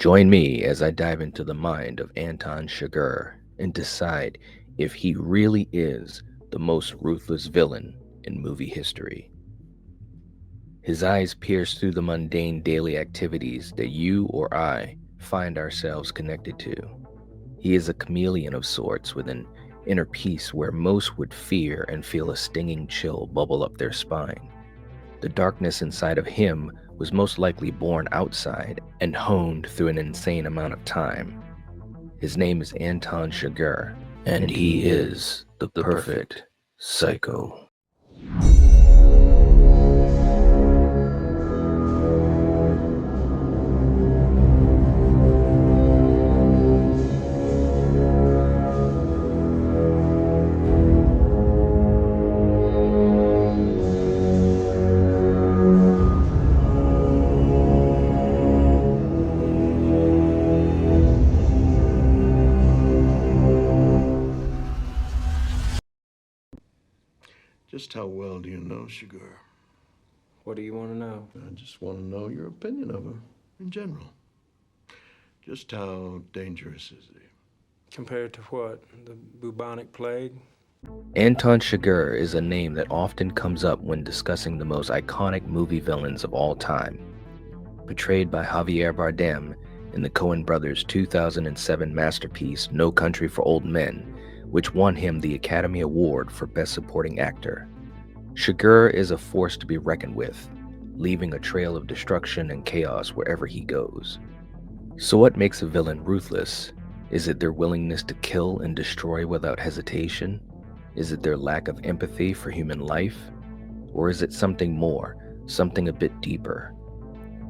Join me as I dive into the mind of Anton Chigurh and decide if he really is the most ruthless villain in movie history. His eyes pierce through the mundane daily activities that you or I find ourselves connected to. He is a chameleon of sorts with an inner peace where most would fear and feel a stinging chill bubble up their spine. The darkness inside of him was most likely born outside and honed through an insane amount of time. His name is Anton Chigurh, and he is the perfect psycho. Just how well do you know Chigurh? What do you want to know? I just want to know your opinion of him in general. Just how dangerous is he? Compared to what? The bubonic plague? Anton Chigurh is a name that often comes up when discussing the most iconic movie villains of all time. Portrayed by Javier Bardem in the Coen brothers' 2007 masterpiece No Country for Old Men, which won him the Academy Award for Best Supporting Actor. Chigurh is a force to be reckoned with, leaving a trail of destruction and chaos wherever he goes. So what makes a villain ruthless? Is it their willingness to kill and destroy without hesitation? Is it their lack of empathy for human life? Or is it something more, something a bit deeper?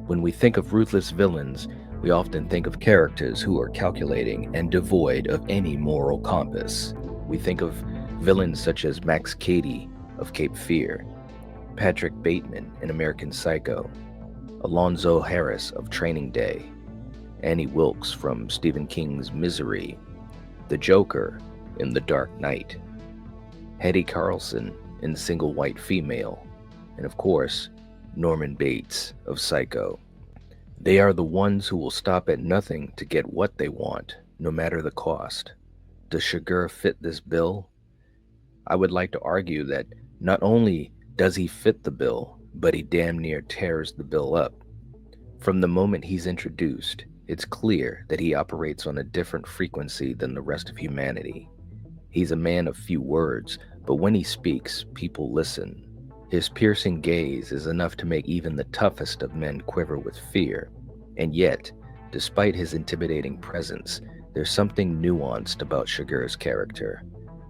When we think of ruthless villains, we often think of characters who are calculating and devoid of any moral compass. We think of villains such as Max Cady of Cape Fear, Patrick Bateman in American Psycho, Alonzo Harris of Training Day, Annie Wilkes from Stephen King's Misery, the Joker in The Dark Knight, Hetty Carlson in Single White Female, and of course, Norman Bates of Psycho. They are the ones who will stop at nothing to get what they want, no matter the cost. Does Chigurh fit this bill? I would like to argue that not only does he fit the bill, but he damn near tears the bill up. From the moment he's introduced, it's clear that he operates on a different frequency than the rest of humanity. He's a man of few words, but when he speaks, people listen. His piercing gaze is enough to make even the toughest of men quiver with fear. And yet, despite his intimidating presence, there's something nuanced about Chigurh's character.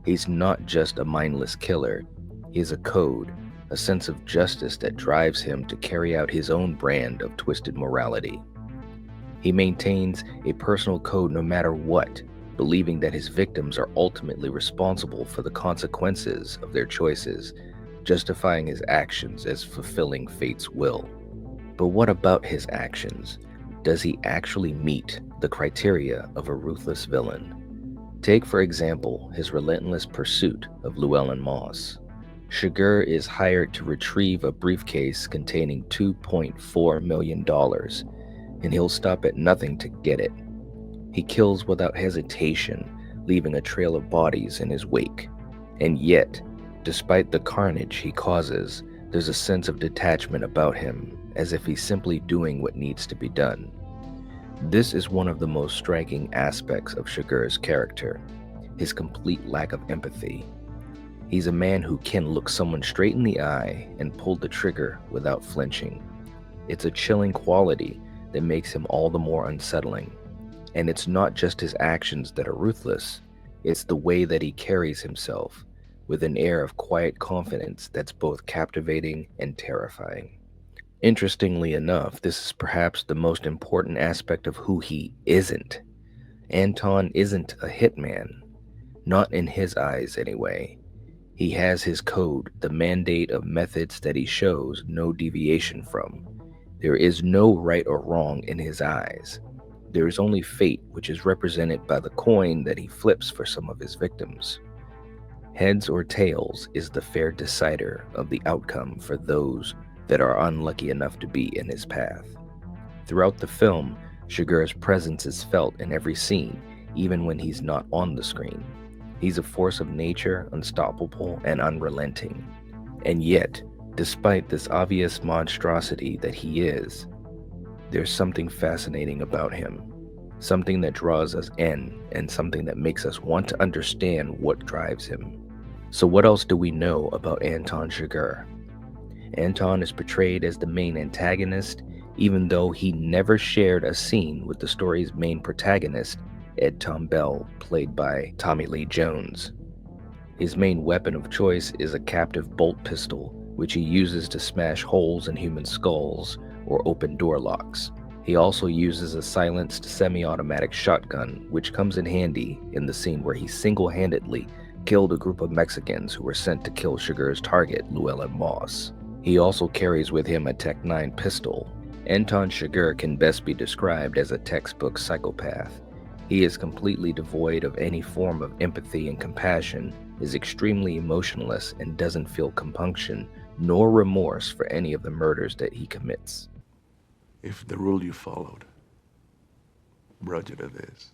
He's not just a mindless killer. He has a code, a sense of justice that drives him to carry out his own brand of twisted morality. He maintains a personal code no matter what, believing that his victims are ultimately responsible for the consequences of their choices, justifying his actions as fulfilling fate's will. But what about his actions? Does he actually meet the criteria of a ruthless villain? Take, for example, his relentless pursuit of Llewellyn Moss. Chigurh is hired to retrieve a briefcase containing $2.4 million, and he'll stop at nothing to get it. He kills without hesitation, leaving a trail of bodies in his wake. And yet, despite the carnage he causes, there's a sense of detachment about him, as if he's simply doing what needs to be done. This is one of the most striking aspects of Chigurh's character, his complete lack of empathy. He's a man who can look someone straight in the eye and pull the trigger without flinching. It's a chilling quality that makes him all the more unsettling. And it's not just his actions that are ruthless, it's the way that he carries himself, with an air of quiet confidence that's both captivating and terrifying. Interestingly enough, this is perhaps the most important aspect of who he isn't. Anton isn't a hitman. Not in his eyes, anyway. He has his code, the mandate of methods that he shows no deviation from. There is no right or wrong in his eyes. There is only fate, which is represented by the coin that he flips for some of his victims. Heads or tails is the fair decider of the outcome for those that are unlucky enough to be in his path. Throughout the film, Chigurh's presence is felt in every scene, even when he's not on the screen. He's a force of nature, unstoppable and unrelenting. And yet, despite this obvious monstrosity that he is, there's something fascinating about him. Something that draws us in, and something that makes us want to understand what drives him. So what else do we know about Anton Chigurh? Anton is portrayed as the main antagonist, even though he never shared a scene with the story's main protagonist, Ed Tom Bell, played by Tommy Lee Jones. His main weapon of choice is a captive bolt pistol, which he uses to smash holes in human skulls or open door locks. He also uses a silenced semi-automatic shotgun, which comes in handy in the scene where he single-handedly killed a group of Mexicans who were sent to kill Chigurh's target, Llewellyn Moss. He also carries with him a Tech 9 pistol. Anton Chigurh can best be described as a textbook psychopath. He is completely devoid of any form of empathy and compassion, is extremely emotionless, and doesn't feel compunction nor remorse for any of the murders that he commits. If the rule you followed, Roger is,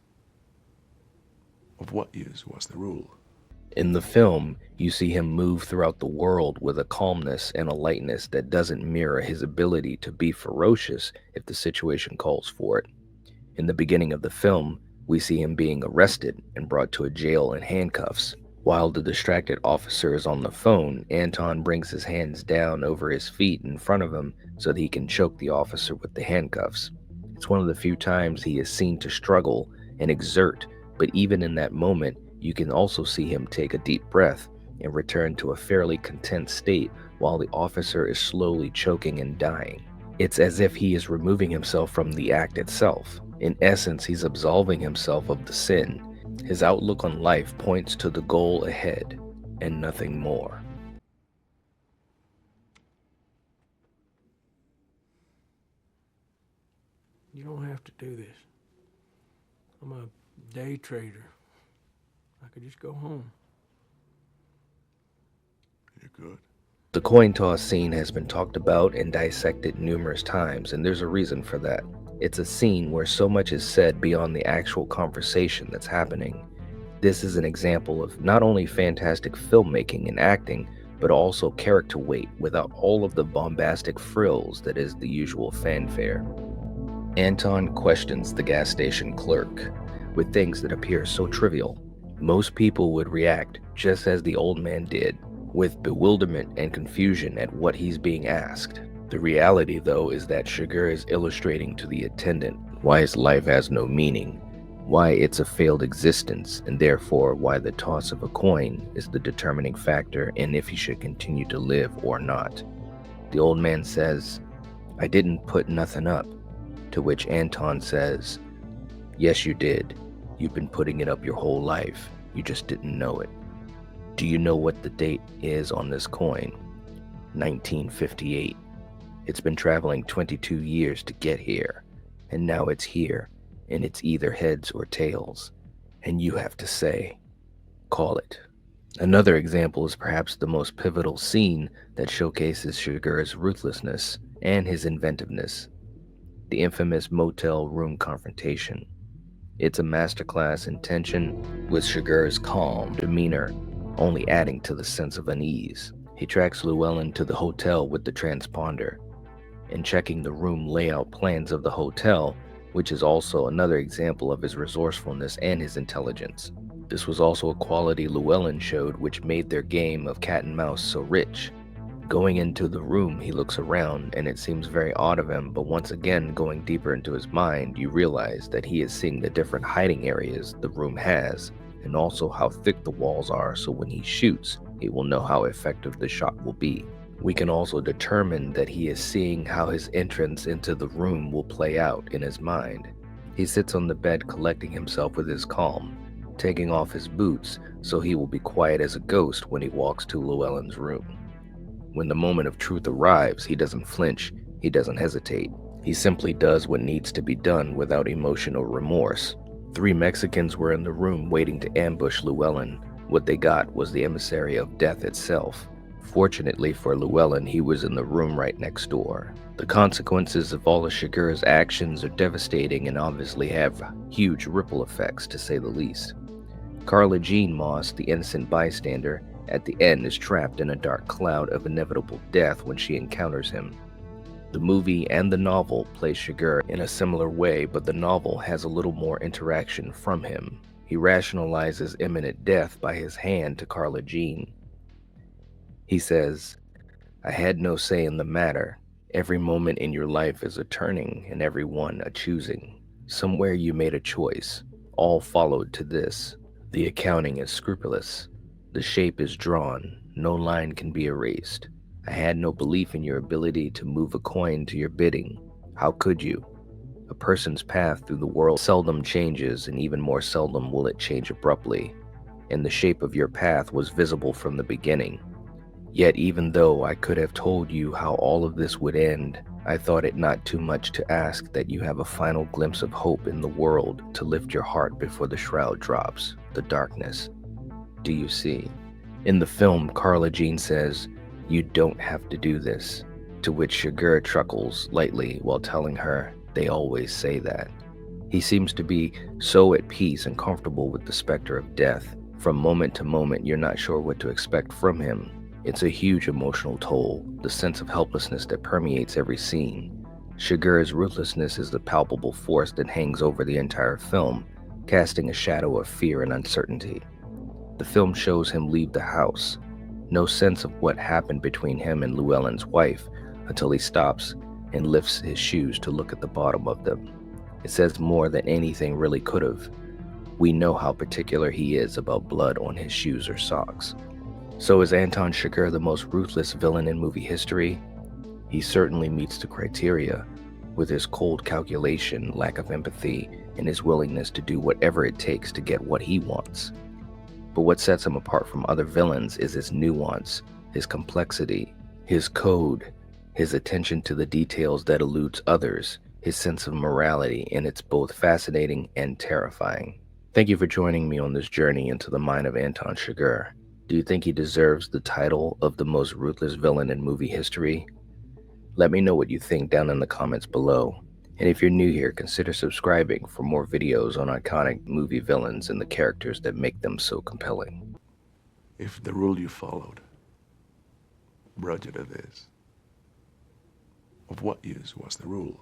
of what use was the rule? In the film, you see him move throughout the world with a calmness and a lightness that doesn't mirror his ability to be ferocious if the situation calls for it. In the beginning of the film, we see him being arrested and brought to a jail in handcuffs. While the distracted officer is on the phone, Anton brings his hands down over his feet in front of him so that he can choke the officer with the handcuffs. It's one of the few times he is seen to struggle and exert, but even in that moment, you can also see him take a deep breath and return to a fairly content state while the officer is slowly choking and dying. It's as if he is removing himself from the act itself. In essence, he's absolving himself of the sin. His outlook on life points to the goal ahead and nothing more. You don't have to do this. I'm a day trader. I could just go home. You're good. The coin toss scene has been talked about and dissected numerous times, and there's a reason for that. It's a scene where so much is said beyond the actual conversation that's happening. This is an example of not only fantastic filmmaking and acting, but also character weight without all of the bombastic frills that is the usual fanfare. Anton questions the gas station clerk with things that appear so trivial. Most people would react just as the old man did, with bewilderment and confusion at what he's being asked. The reality, though, is that Chigurh is illustrating to the attendant why his life has no meaning, why it's a failed existence, and therefore why the toss of a coin is the determining factor in if he should continue to live or not. The old man says, "I didn't put nothing up," to which Anton says, "Yes, you did. You've been putting it up your whole life. You just didn't know it. Do you know what the date is on this coin? 1958. It's been traveling 22 years to get here, and now it's here, and it's either heads or tails, and you have to say, call it." Another example is perhaps the most pivotal scene that showcases Chigurh's ruthlessness and his inventiveness, the infamous motel room confrontation. It's a masterclass in tension, with Chigurh's calm demeanor only adding to the sense of unease. He tracks Llewellyn to the hotel with the transponder, and checking the room layout plans of the hotel, which is also another example of his resourcefulness and his intelligence. This was also a quality Llewellyn showed which made their game of cat and mouse so rich. Going into the room, he looks around and it seems very odd of him, but once again, going deeper into his mind, you realize that he is seeing the different hiding areas the room has, and also how thick the walls are, so when he shoots, he will know how effective the shot will be. We can also determine that he is seeing how his entrance into the room will play out in his mind. He sits on the bed collecting himself with his calm, taking off his boots so he will be quiet as a ghost when he walks to Llewellyn's room. When the moment of truth arrives, he doesn't flinch, he doesn't hesitate. He simply does what needs to be done without emotional remorse. 3 Mexicans were in the room waiting to ambush Llewellyn. What they got was the emissary of death itself. Fortunately for Llewellyn, he was in the room right next door. The consequences of all of Chigurh's actions are devastating and obviously have huge ripple effects, to say the least. Carla Jean Moss, the innocent bystander, at the end is trapped in a dark cloud of inevitable death when she encounters him. The movie and the novel place Chigurh in a similar way, but the novel has a little more interaction from him. He rationalizes imminent death by his hand to Carla Jean. He says, "I had no say in the matter. Every moment in your life is a turning, and every one a choosing. Somewhere you made a choice. All followed to this. The accounting is scrupulous. The shape is drawn. No line can be erased. I had no belief in your ability to move a coin to your bidding. How could you? A person's path through the world seldom changes, and even more seldom will it change abruptly. And the shape of your path was visible from the beginning. Yet even though I could have told you how all of this would end, I thought it not too much to ask that you have a final glimpse of hope in the world to lift your heart before the shroud drops, the darkness. Do you see?" In the film, Carla Jean says, "You don't have to do this," to which Chigurh chuckles lightly while telling her, "They always say that." He seems to be so at peace and comfortable with the specter of death. From moment to moment, you're not sure what to expect from him. It's a huge emotional toll, the sense of helplessness that permeates every scene. Chigurh's ruthlessness is the palpable force that hangs over the entire film, casting a shadow of fear and uncertainty. The film shows him leave the house. No sense of what happened between him and Llewellyn's wife until he stops and lifts his shoes to look at the bottom of them. It says more than anything really could have. We know how particular he is about blood on his shoes or socks. So is Anton Chigurh the most ruthless villain in movie history? He certainly meets the criteria, with his cold calculation, lack of empathy, and his willingness to do whatever it takes to get what he wants. But what sets him apart from other villains is his nuance, his complexity, his code, his attention to the details that eludes others, his sense of morality, and it's both fascinating and terrifying. Thank you for joining me on this journey into the mind of Anton Chigurh. Do you think he deserves the title of the most ruthless villain in movie history? Let me know what you think down in the comments below. And if you're new here, consider subscribing for more videos on iconic movie villains and the characters that make them so compelling. If the rule you followed brought you to this, of what use was the rule?